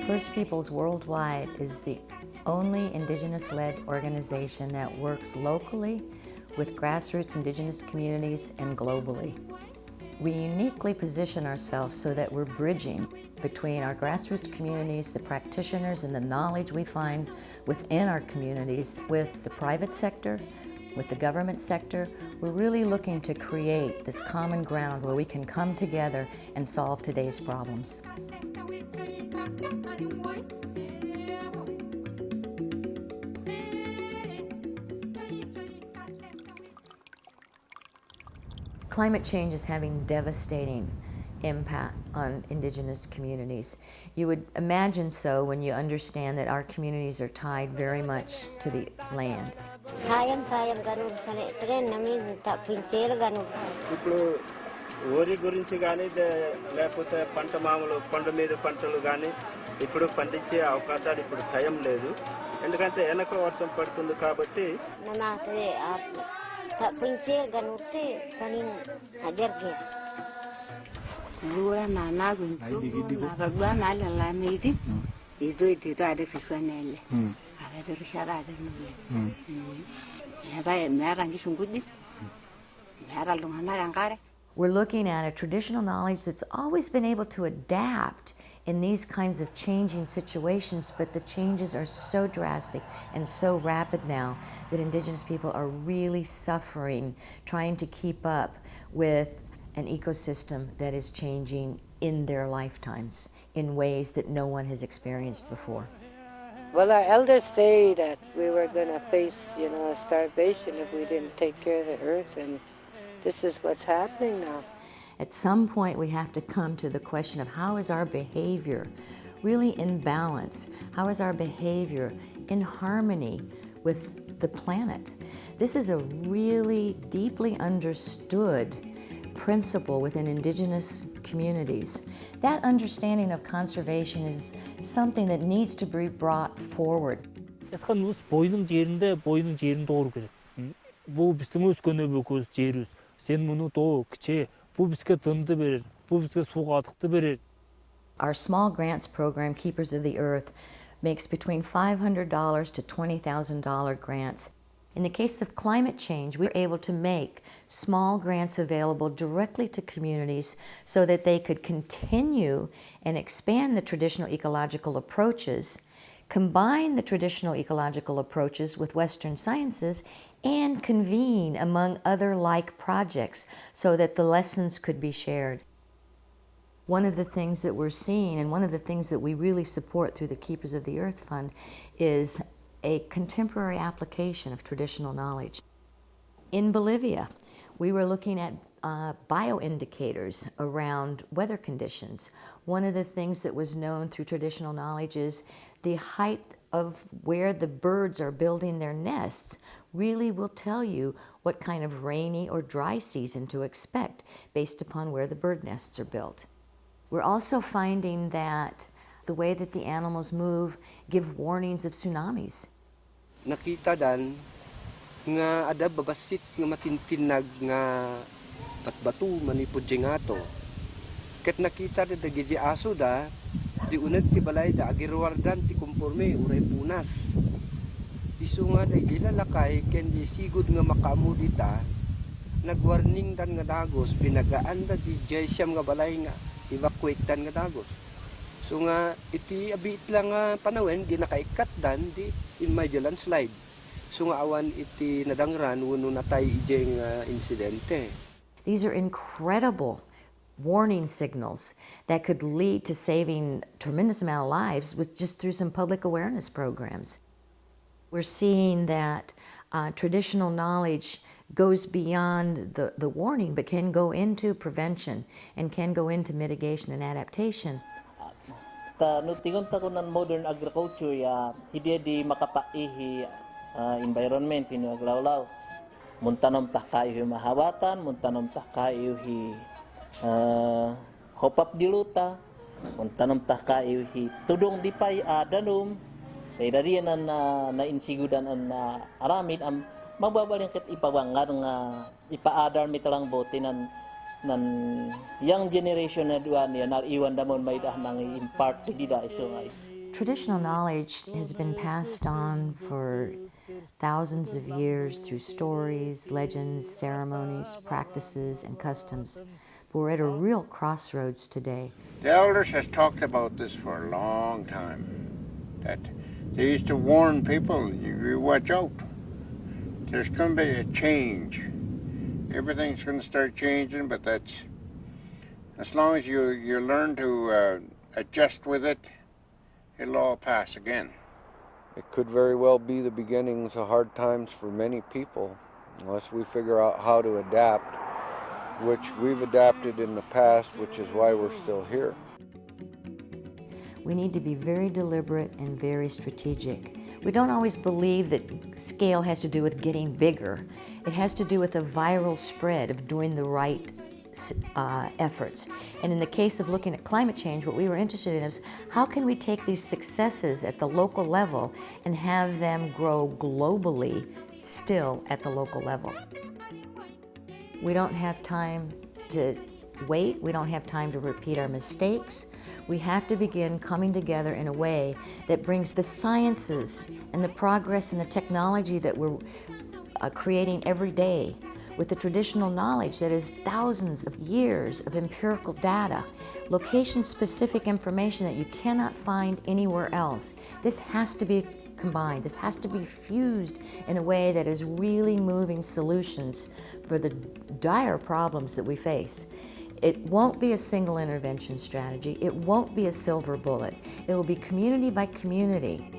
First Peoples Worldwide is the only Indigenous-led organization that works locally with grassroots Indigenous communities and globally. We uniquely position ourselves so that we're bridging between our grassroots communities, the practitioners, and the knowledge we find within our communities with the private sector, with the government sector. We're really looking to create this common ground where we can come together and solve today's problems. Climate change is having devastating impact on Indigenous communities. You would imagine so when you understand that our communities are tied very much to the land. ఊరి గురించి కానీ లేకపోతే పంట మామూలు కొండ మీద పంటలు కానీ ఇప్పుడు పండించే అవకాశాలు ఇప్పుడు టైం లేదు ఎందుకంటే వెనక వర్షం పడుతుంది కాబట్టి We're looking at a traditional knowledge that's always been able to adapt in these kinds of changing situations, but the changes are so drastic and so rapid now that Indigenous people are really suffering trying to keep up with an ecosystem that is changing in their lifetimes in ways that no one has experienced before. Well, our elders say that we were going to face, starvation if we didn't take care of the earth, and this is what's happening now. At some point, we have to come to the question of how is our behavior really in balance? How is our behavior in harmony with the planet? This is a really deeply understood principle within Indigenous communities. That understanding of conservation is something that needs to be brought forward. Жатқан ус бойның жерінде doğru керек. Бұл біздің өскен өбекөз жеріміз. Сен мұны тоо кіші, бұл бізге дымды берер, бұл бізге суға адықты берер. Our small grants program, Keepers of the Earth, makes between $500 to $20,000 grants. In the case of climate change, we're able to make small grants available directly to communities so that they could continue and expand the traditional ecological approaches, combine the traditional ecological approaches with Western sciences, and convene among other like projects so that the lessons could be shared. One of the things that we're seeing, and one of the things that we really support through the Keepers of the Earth Fund, is a contemporary application of traditional knowledge. In Bolivia, we were looking at bioindicators around weather conditions. One of the things that was known through traditional knowledge is the height of where the birds are building their nests really will tell you what kind of rainy or dry season to expect based upon where the bird nests are built. We're also finding that the way that the animals move give warnings of tsunamis. Nakita dan nga ada babasit nga matintinag nga batbatu manipod jengato. Ket nakita da dagiti aso da di unag ti balay da agirwardan ti kumporme uray punas. Isu nga da ilalakay ken di sigud nga makamu dita nagwarning dan nga dagos binagaan da di jaysyam nga balay nga evacuate dan nga dagos. So nga iti abit lang nga panawen di nakaikat dan di in my landslide. So nga awan iti nadangran wenno natay ijeng insidente. These are incredible warning signals that could lead to saving a tremendous amount of lives with just through some public awareness programs. We're seeing that traditional knowledge goes beyond the warning, but can go into prevention and can go into mitigation and adaptation. Nutingon ta ko ng modern agriculture ya hindi di makapaihi environment ini aglawlaw. Muntanom ta kayo mahawatan, muntanom ta kayo hopap diluta, muntanom ta kayo tudong di pay danum, Kaya dariyan na insigudan ang aramid ang magbabaling kit ipawangar nga ipaadar mi talang bote nan young generation na duan yan iwan damon may dah nang impart ti dida iso ngay. Traditional knowledge has been passed on for thousands of years through stories, legends, ceremonies, practices, and customs. But we're at a real crossroads today. The elders has talked about this for a long time, that they used to warn people, you watch out. There's going to be a change. Everything's going to start changing, but that's, as long as you learn to adjust with it, it'll all pass again. It could very well be the beginnings of hard times for many people, unless we figure out how to adapt, which we've adapted in the past, which is why we're still here. We need to be very deliberate and very strategic. We don't always believe that scale has to do with getting bigger. It has to do with a viral spread of doing the right efforts. And in the case of looking at climate change, what we were interested in is how can we take these successes at the local level and have them grow globally still at the local level. We don't have time to wait. We don't have time to repeat our mistakes. We have to begin coming together in a way that brings the sciences and the progress and the technology that we're creating every day with the traditional knowledge that is thousands of years of empirical data, location-specific information that you cannot find anywhere else. This has to be combined. This has to be fused in a way that is really moving solutions for the dire problems that we face. It won't be a single intervention strategy. It won't be a silver bullet. It will be community by community.